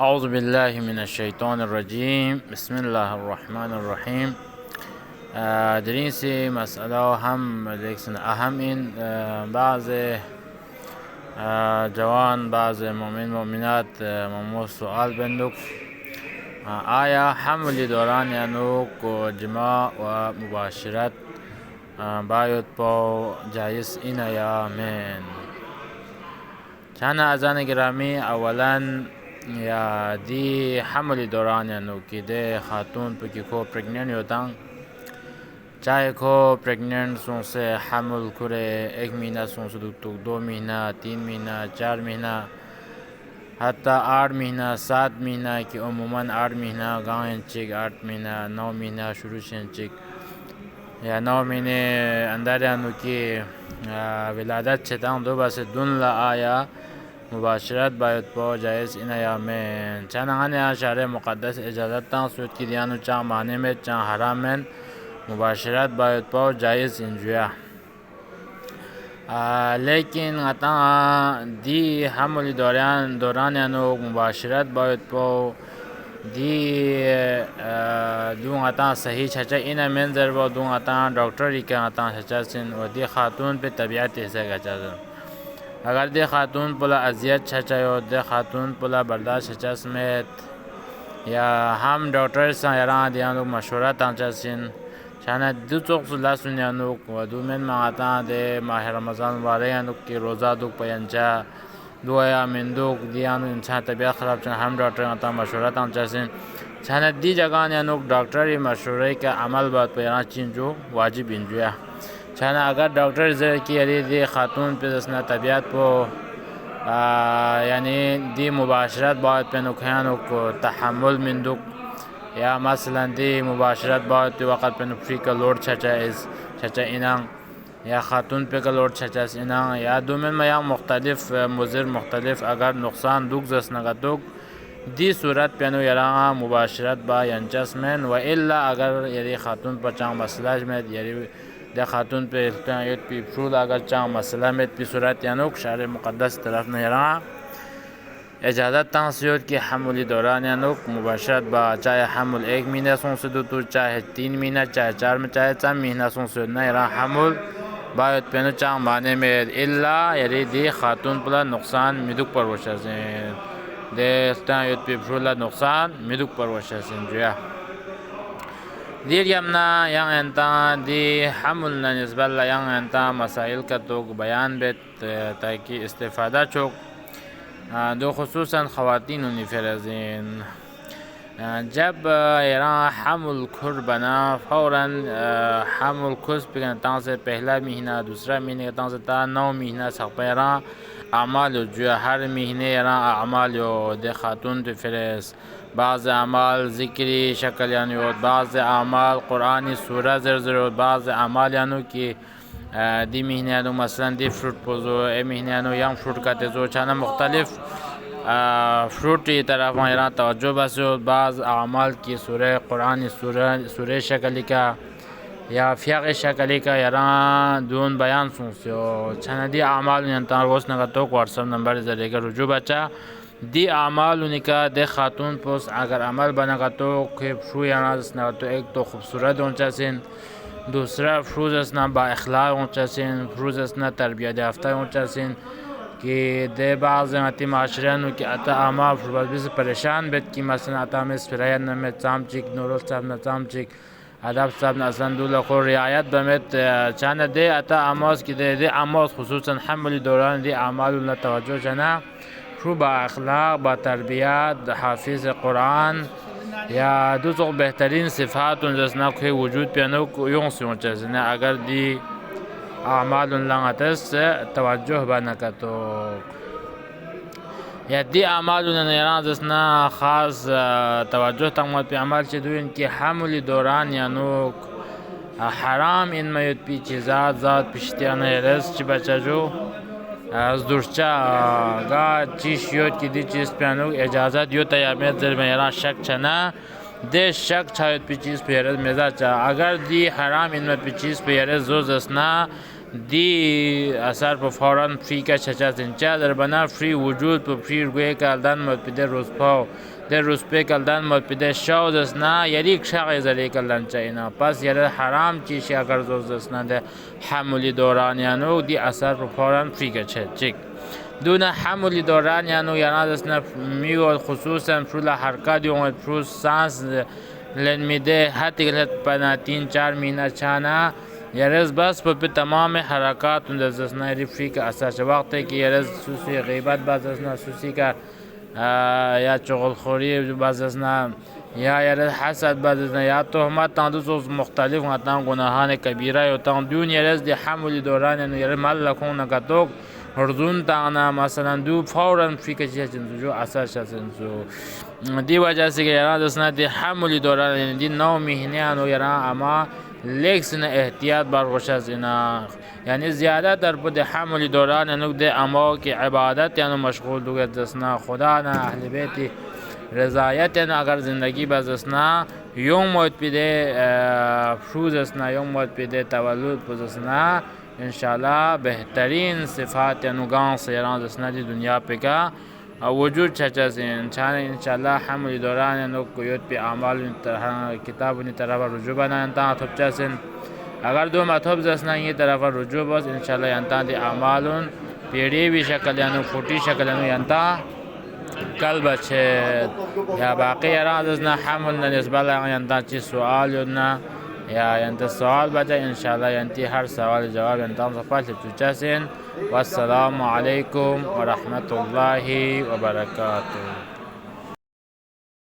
أعوذ بالله من الشيطان الرجيم بسم الله الرحمن الرحیم. در این سی مسئله هم لیکن اهم این بعض جوان بعض مؤمن مؤمنات ممو سوال بندوک آیا حمل دوران یانوک و جماع و مباشرت باید با جایز این یا من. چند ازان گرامی اولا یا دی حمل دوران یانو کی دے خاتون پہ کی کو پریگننٹ ہوتا چاہے کو پریگننٹ سوں سے حمل کرے 1 مہینہ سوں سے 2 مہینہ 3 مہینہ 4 مہینہ حتی 8 مہینہ 7 مہینہ کی عموماً 8 مہینہ گاؤں چک 8 مہینہ 9 مہینہ شروع سے چک یا 9 مہینے اندر یانو کی ولادت چھتاں دو بس دن لا آیا مباشرت باید با جایز این ایامین چنانه شهر مقدس اجازت تان سود کی دیانو چا معنی میں چا حرامن مباشرت باید با جایز اینجویا لیکن عطا دی حمل دوران یانو مباشرت باید با دی دون عطا صحیح چچا این منظر با دون عطا ڈاکٹر که عطا چچا سن و دی خاتون پہ طبیعت ایسا گچا اگر دی خاتون پلا اذیت چچا دی خاتون پلا برداشت چچا سمیت یا هم ڈاکٹر سا یران دیانو مشورہ تانچا سن چانا دو چوک سلا سنیانو و دو من مغاتا دی ماہ رمضان واریانو کی روزہ دوک پینچا دو یا من دوک دیانو انسان طبیعت خراب چانا هم ڈاکٹر آتا مشورہ تانچا سن چانا دی جگہ نیانو ڈاکٹری مشورے کا عمل بات پیران چین جو واجب انجویا چانا اگر ڈاکٹر زیر کی یعنی دی خاتون پہ دسنا طبیعت پو یعنی دی مباشرت باید پہ نکھیانو کو تحمل من دک یا مثلا دی مباشرت باید پہ وقت پہ نکفری کا لوڈ چچا انان یا خاتون پہ کا لوڈ چچا انان یا دو من میاں مختلف مضر مختلف اگر نقصان دک زسنگا دک دی صورت پینو یرا مباشرت با ینچس من و الا اگر یعنی خاتون پر چاند مسئلہ میں یعنی دی خاتون پہ التایت پی فرود اگر چاند مسئلہ میں پی صورت یانوک شہر مقدس طرف نیرا اجازت تانسیوت کی حمل دوران یانوک مباشرت با چاہے حمل 1 مہینہ سوں سے دو چاہے 3 مہینہ چاہے 4 میں چاہے 4 مہینہ سوں سے نیرا حمل باید پینو چاند معنی میں الا یعنی دی خاتون پلا نقصان میدوک پر وشازین دی التایت پی فرود نقصان میدوک پر وشازین جویا دیر یمنا yang انتا دی حملنا نسبت لا yang انتا مسائل کا تو بیان بیت تاکہ استفادہ چوک دو خصوصاً خواتین و نفرزین جب ایران حمل کھر بنا فوراً حمل کھس پہ تاں سے پہلا مہینہ دوسرا مہینہ تاں سے تا 9 مہینہ سخت ایران اعمال جو ہر مہینے ایران اعمال جو دے خاتون تو فرس بعض اعمال ذکری شکل یعنی بعض اعمال قرآنی سورہ زرزر بعض اعمال یعنی کہ دی مہینہ مثلا دی فروٹ پوزو اے مہینہ یم فروٹ کا تیزو چانا مختلف فروٹ کی طرف ایران توجہ بس بعض اعمال کی سورہ قرآنی سورہ شکلی کا یا فیاق شکلی کا ایران دون بیان سنسیو چانا دی اعمال ینتان روز نگا توک واتساپ نمبر ذریعے کا رجوع بچا دی اعمال انکا دے خاتون پوس اگر عمل بنگا تو کہ فرو یعنی اسنا تو ایک تو خوبصورت اونچا سن دوسرا فروز اسنا با اخلاق اونچا سن فروز اسنا تربیت یافتہ اونچا سن کہ دے بعض زماتی معاشرینو کی اتا اعمال فروز بیس پریشان بیت کی مثلا اتا میں سپرائن نمیت سام چک نورل صاحب نا سام چک ادب صاحب نا اصلا دولا خور رعایت بمیت چانا دے اتا اعمال کی دے اعمال خصوصا حمل دوران دی اعمال اللہ توجہ چانا فرو با اخلاق با تربیت حافظ قرآن یا دو تو بہترین صفات جسنا کوئی وجود پیانو یوں سے اونچا سنا اگر دی اعمال لنگتس توجہ بنا تو یا دی اعمال نیران جسنا خاص توجہ تمت پہ عمل چھ دو ان کی حمل دوران یانو حرام ان میت پی چیزات ذات پشتیانہ رس چھ بچا جو از درچا گا چیش یود کی دی چیز پیانو اجازت یو تیامیت در میران شک چنا دے شک چاہیت پی چیز پیرز میزا چا اگر دی حرام ان میں پی چیز پیرز زوز اسنا دی اثر په فوران فری کا چچا سنچا در بنا فری وجود په فری گوی کالدان مد پده روزپاو در روزپه کالدان مد پده شاو دسنا یریک شاقی زلی کالدان چاینا پس یره حرام چیشی اگر زوز دسنا ده حمولی دوران یانو دی اثر په فوران فری کا چچک دون حمولی دوران یانو یانا دسنا میو خصوصا فرول حرکات یون فرول سانس لن میده حتی گلت پنا 3-4 مہینہ چانا یرز بس په تمام حرکات دسنا ریفری کا اثر وقت ہے کہ یرز سوسی غیبت بازسنا سوسی کا یا چغل خوری بازسنا یا یرز حسد بازسنا یا تهمت تاندوس مختلف غتان گناهان کبیره و تان دون یرز دی حمل دوران یعنی یرز ملکون نکتوک هرزون تانا مثلا دو فورا فی کچی چنزو جو اثر شسنزو دی وجہ سے کہ یرز دسنا دی حمل دوران یعنی دی 9 مہینیان و یرز اما لیکن احتیاط برگوشت اینا یعنی زیادہ تر پد حمل دوران نقد امو کی عبادت یعنی مشغول دوگت دسنا خدا نا اهل بیتی رضایت یعنی اگر زندگی بزسنا یوم موت پیده فروز اسنا یوم موت پیده تولد پزسنا انشاءاللہ بہترین صفات یعنی گان سیران دسنا دی دنیا پہ کا وجود چچا سین انشاءاللہ حمل دوران یعنی کویت پہ اعمال کتاب نی طرف رجوع بنا انتا تھپچا سین اگر دو مطلب زسنا یہ طرف رجوع بس انشاءاللہ انتا دی اعمال پیڑی بھی شکل یعنی فوٹی شکل یعنی انتا کل بچے یا باقی اراد زسنا حمل نسبت انتا چی سوال یدنا یا انتا سوال بچا انشاءاللہ انتی ہر سوال جواب انتا صفحہ تھپچا سین والسلام علیکم ورحمۃ اللہ وبرکاتہ.